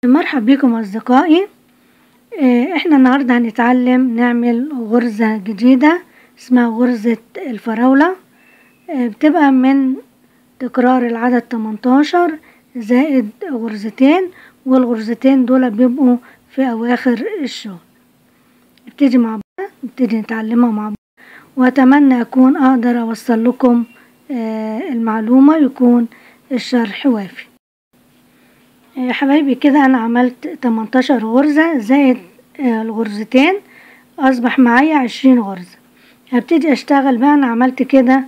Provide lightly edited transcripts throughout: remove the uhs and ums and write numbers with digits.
مرحبا بكم أصدقائي. احنا النهاردة هنتعلم نعمل غرزة جديدة اسمها غرزة الفراولة. بتبقى من تكرار العدد 18 زائد غرزتين، والغرزتين دول بيبقوا في أواخر الشغل. نبتدي مع بعض، نبتدي نتعلمها مع بعض، وأتمنى أكون أقدر أوصل لكم المعلومة، يكون الشرح وافي. يا حبايبي كده أنا عملت 18 غرزة زائد الغرزتين، أصبح معايا 20 غرزة. هبتدي أشتغل بقى. أنا عملت كده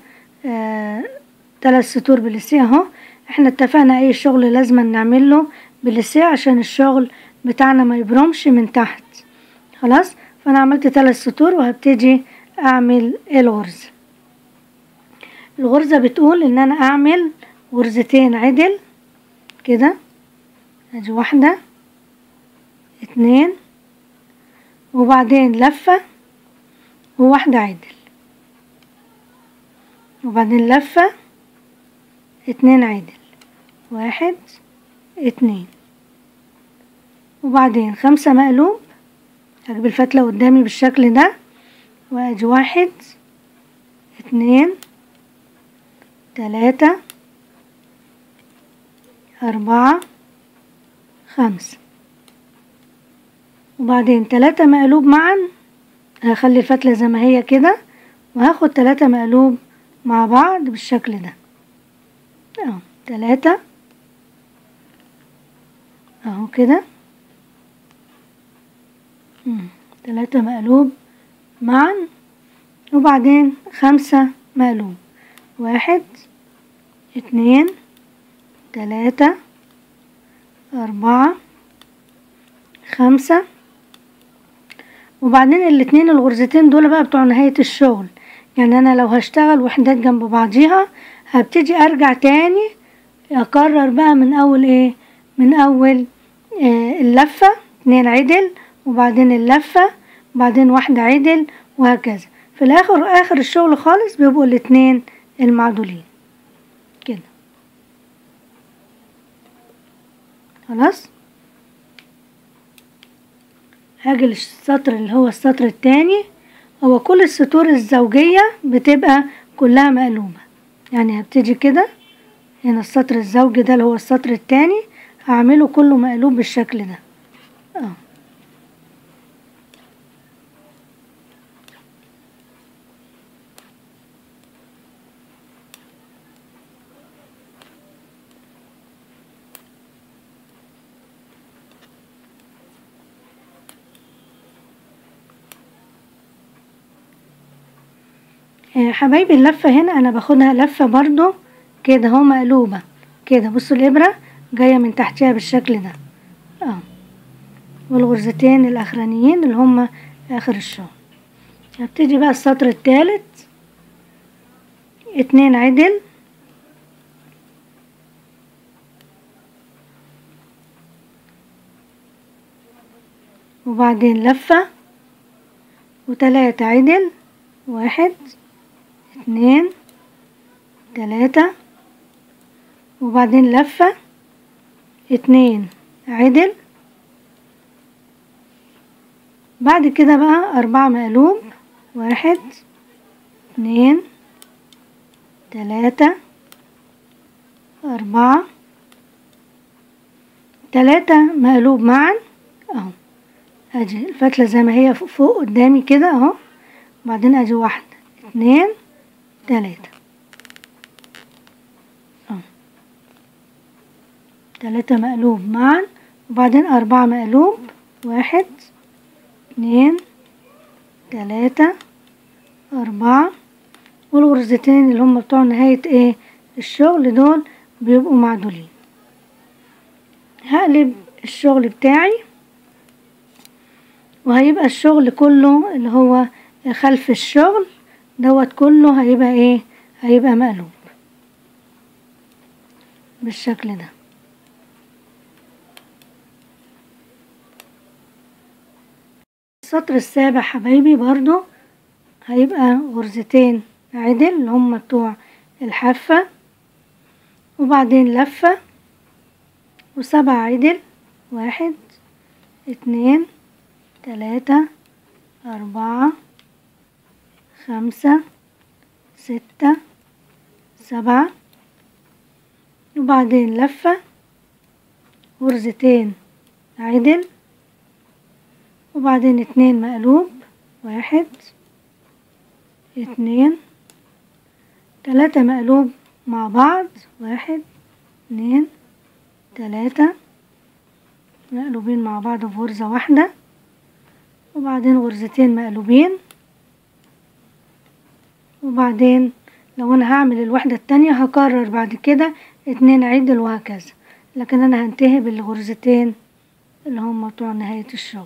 3 سطور بليسيه اهو. احنا اتفقنا أي شغل لازم نعمله بليسيه عشان الشغل بتاعنا ما يبرمش من تحت. خلاص، فأنا عملت 3 سطور وهبتدي أعمل الغرزة. الغرزة بتقول إن أنا أعمل غرزتين عدل كده، ادي 1 2 وبعدين لفة و1 عدل، وبعدين لفة 2 عدل 1 2، وبعدين 5 مقلوب. هجيب الفتلة قدامي بالشكل ده، وادي 1 2 3 4 5، وبعدين 3 مقلوب معا. هخلي الفتلة زي ما هي كده، وهاخد 3 مقلوب مع بعض بالشكل ده اهو، 3 اهو كده، 3 مقلوب معا، وبعدين 5 مقلوب 1 2 3 4 5، وبعدين الاتنين الغرزتين دول بقى بتوع نهاية الشغل. يعني انا لو هشتغل وحدات جنب بعضيها هبتدي ارجع تاني اكرر بقى من اول ايه، من اول اللفة 2 عدل، وبعدين اللفة، وبعدين 1 عدل، وهكذا. في الاخر اخر الشغل خالص بيبقوا الاتنين المعدولين كده. خلاص، هاجي السطر اللي هو السطر التاني. هو كل السطور الزوجية بتبقى كلها مقلوبة. يعني هبتدي كده هنا السطر الزوجي ده اللي هو السطر التاني هعمله كله مقلوب بالشكل ده اهو. حبايبي اللفة هنا انا باخدها لفة برضو كده اهو مقلوبة كده. بصوا الابرة جاية من تحتها بالشكل ده اهو، والغرزتين الاخرانيين اللي هما اخر الشغل. هبتدي بقى السطر التالت 2 عدل، وبعدين لفة و3 عدل 1 2 3، وبعدين لفة 2 عدل. بعد كده بقى 4 مقلوب 1 2 3 4، 3 مقلوب معا اهو. ادي الفتلة زي ما هي فوق قدامي كده اهو، وبعدين ادي 1 2 3 اهو، 3 مقلوب معا، وبعدين 4 مقلوب 1 2 3 4، والغرزتين اللي هم بتوع نهاية ايه الشغل دول بيبقوا معدولين. هقلب الشغل بتاعي، وهيبقى الشغل كله اللي هو خلف الشغل دوت كله هيبقى ايه، هيبقى مقلوب بالشكل ده. السطر السابع حبايبي برضو هيبقى غرزتين عدل اللي هم بتوع الحافة، وبعدين لفة و7 عدل 1 2 3 4 5 6 7. وبعدين لفة، غرزتين عدل، وبعدين 2 مقلوب، 1 2 3 مقلوب مع بعض، 1 2 3 مقلوبين مع بعض في غرزة واحدة، وبعدين غرزتين مقلوبين، وبعدين لو انا هعمل الوحدة التانية هكرر بعد كده 2 عدل وهكذا، لكن انا هنتهي بالغرزتين اللي هم بتوع نهاية الشغل.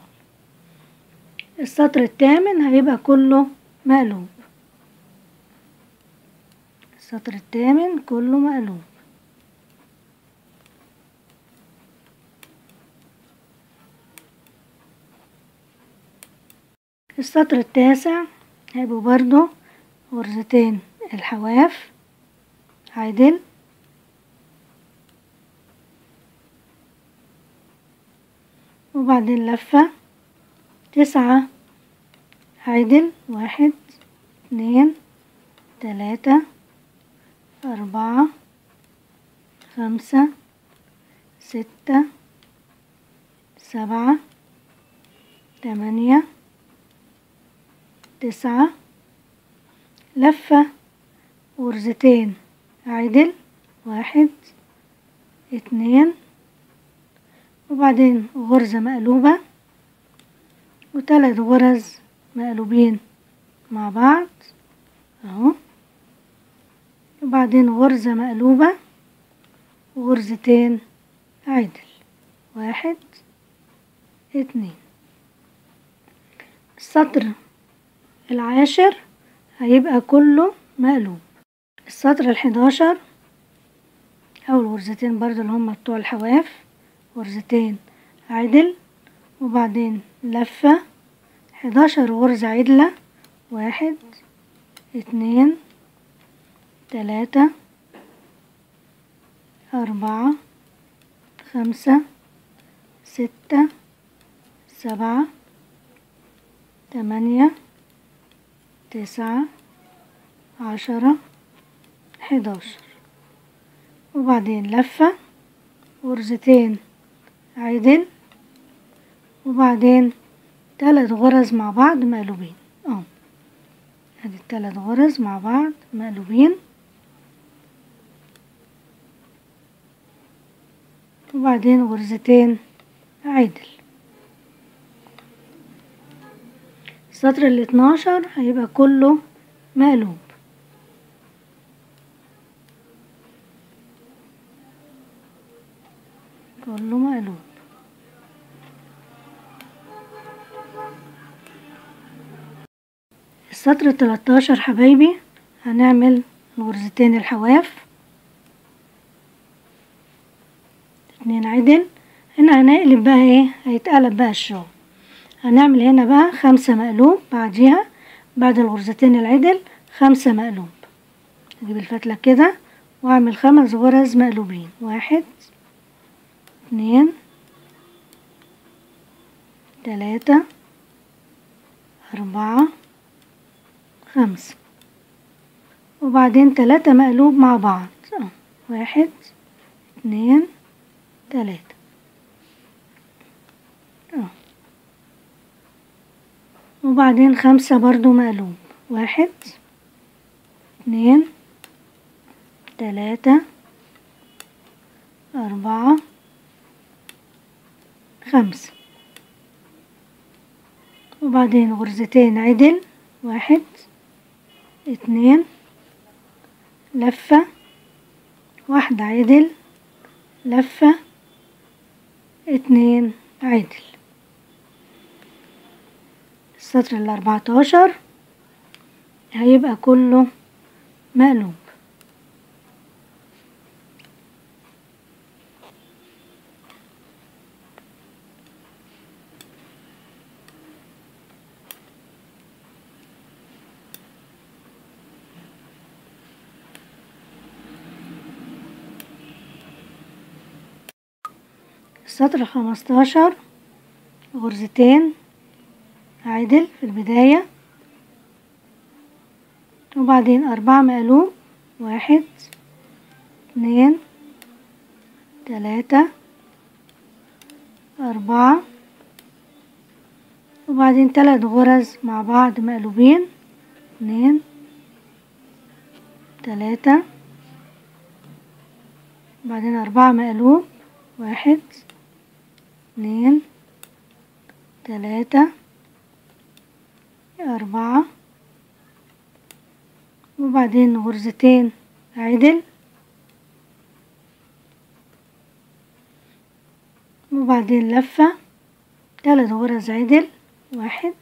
السطر الثامن هيبقى كله مقلوب، السطر الثامن كله مقلوب. السطر التاسع هيبقوا برضو غرزتين الحواف عدل، وبعدين لفة، 9 عدل، 1 2 3 4 5 6 7 8 9. لفة، غرزتين عدل، 1 2 وبعدين غرزة مقلوبة، و3 غرز مقلوبين مع بعض اهو، وبعدين غرزة مقلوبة وغرزتين عدل، 1 2. السطر العاشر هيبقى كله مقلوب. السطر ال11 اول غرزتين برضو اللي هم بتوع الحواف، غرزتين عدل، وبعدين لفة، 11 غرزة عدلة، 1 2 3 4 5 6 7 8 9 10 11. وبعدين لفة، غرزتين عدل، وبعدين 3 غرز مع بعض مقلوبين ادي 3 غرز مع بعض مقلوبين، وبعدين غرزتين عدل. السطر ال12 هيبقى كله مقلوب، كله مقلوب. السطر ال13 حبايبي هنعمل غرزتين الحواف، 2 عدل. هنا هنقلب بقى ايه، هيتقلب بقى الشغل. هنعمل هنا بقى 5 مقلوب بعديها، بعد الغرزتين العدل 5 مقلوب. اجيب الفتلة كده واعمل 5 غرز مقلوبين، 1 2 3 4 5، وبعدين 3 مقلوب مع بعض 1 2 3 وبعدين 5 برضو مقلوب، 1 2 3 4 5، وبعدين غرزتين عدل، 1 2 لفة، 1 عدل، لفة 2 عدل. السطر ال14 هيبقى كله مقلوب. السطر 15 غرزتين عدل في البداية، وبعدين 4 مقلوب، 1 2 3 4، وبعدين 3 غرز مع بعض مقلوبين، 2 3، بعدين 4 مقلوب، 1 2 3 4، وبعدين غرزتين عدل، وبعدين لفة، 3 غرز عدل، 1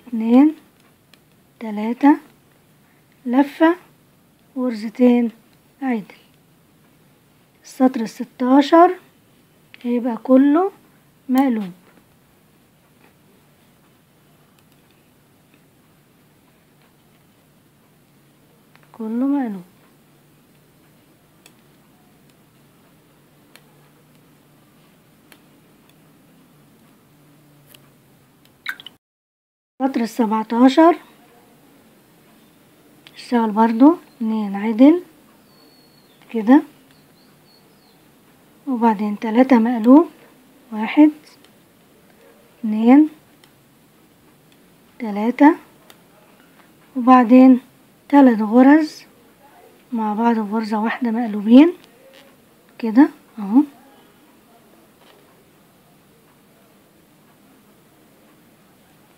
2 3، لفة، غرزتين عدل. السطر 16 هيبقى كله مقلوب. كله مقلوب. السطر 17 اشتغل برضو 2 عدل كده، وبعدين 3 مقلوب، 1 2 3، وبعدين 3 غرز مع بعض غرزة واحدة مقلوبين كده اهو،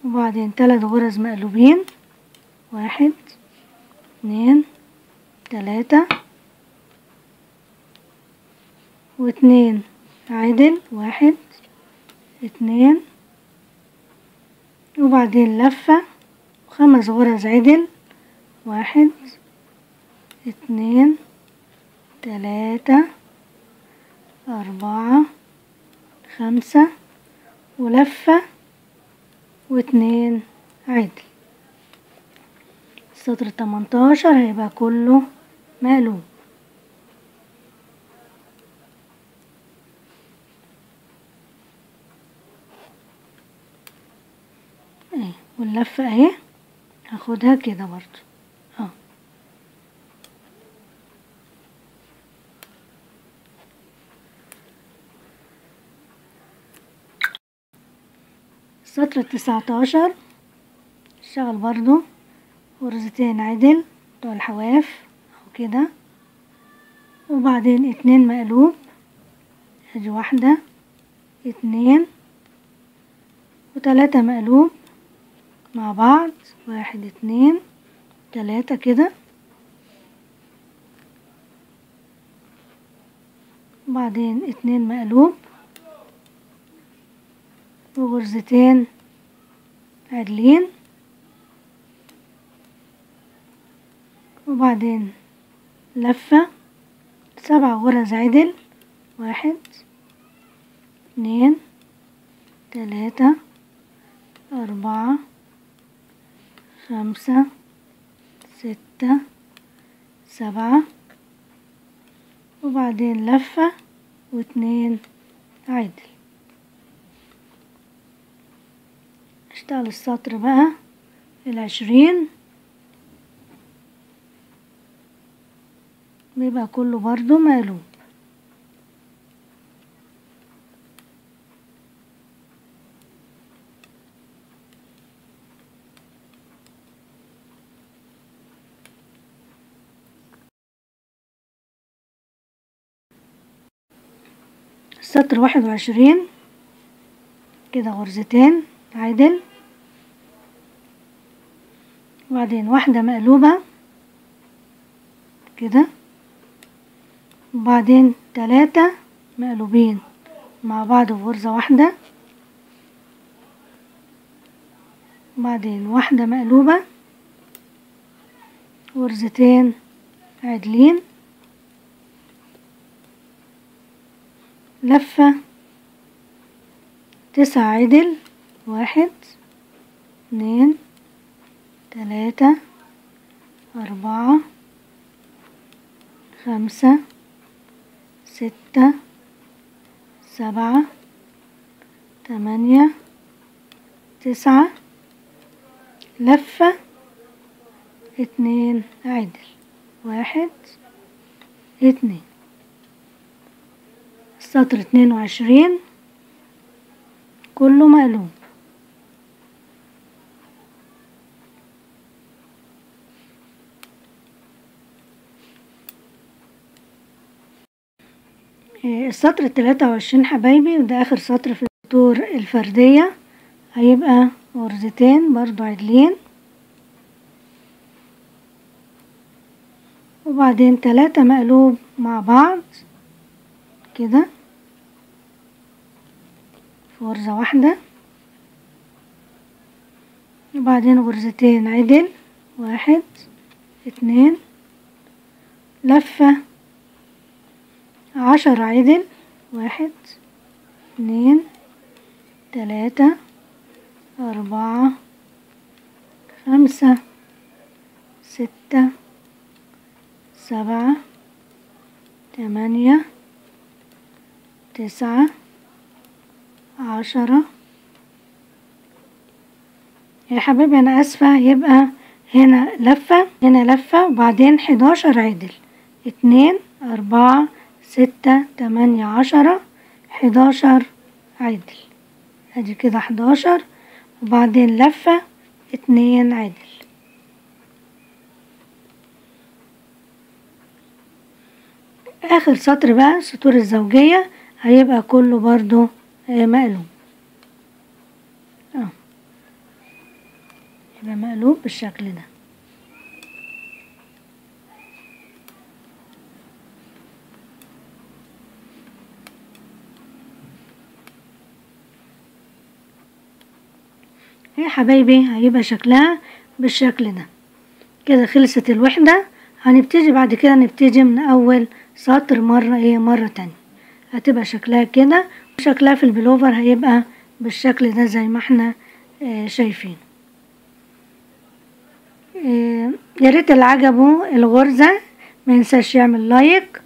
وبعدين 3 غرز مقلوبين، 1 2 3، و2 عدل، 1 2، وبعدين لفة، 5 غرز عدل، 1 2 3 4 5، ولفة و2 عدل. السطر 18 هيبقى كله مقلوب. اهي، واللفة اهي هاخدها كده برضو اهو. السطر 19 اشتغل برضو غرزتين عدل بتوع الحواف اهو كده، وبعدين 2 مقلوب، ادي 1 2 و3 مقلوب مع بعض، 1 2 3 كده، وبعدين 2 مقلوب وغرزتين عدلين، وبعدين لفة، 7 غرز عدل، 1 2 3 4 5 6 7، وبعدين لفة و2 عدل. اشتغل السطر بقى 20 بيبقى كله برضو مقلوب. السطر 21 كده غرزتين عدل، وبعدين 1 مقلوبة كده، وبعدين 3 مقلوبين مع بعض في غرزة واحدة، وبعدين 1 مقلوبة، غرزتين عدلين، لفة، 9 عدل، 1 2 3 4 5 6 7 8 9 لفة 2 عدل 1 2. السطر 22 كله مقلوب. السطر 23 حبايبي، وده اخر سطر في السطور الفردية، هيبقى غرزتين برضو عدلين وبعدين 3 مقلوب مع بعض كده في غرزة واحدة، وبعدين غرزتين عدل 1 2 لفة 10 عدل 1 2 3 4 5 6 7 8 9 10. يا حبيبي انا اسفة، يبقى هنا لفة هنا لفة وبعدين 11 عدل 2 4 6 8 10 11 عدل، ادي كده 11 وبعدين لفة 2 عدل. اخر سطر بقى السطور الزوجية هيبقى كله برضو مقلوب، يبقى مقلوب بالشكل ده. يا حبايبي هيبقى شكلها بالشكل ده. كده خلصت الوحدة. هنبتدي بعد كده نبتدي من اول سطر مرة تانية، هتبقى شكلها كده، وشكلها في البلوفر هيبقى بالشكل ده زي ما احنا شايفين. يا ريت اللي عجبه الغرزة ما ينساش يعمل لايك،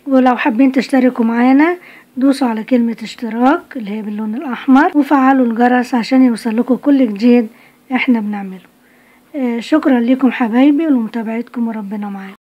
ولو حابين تشتركوا معانا دوسوا على كلمة اشتراك اللي هي باللون الأحمر، وفعلوا الجرس عشان يوصلكوا كل جديد احنا بنعمله. شكرا لكم حبايبي ولمتابعتكم وربنا معاكم.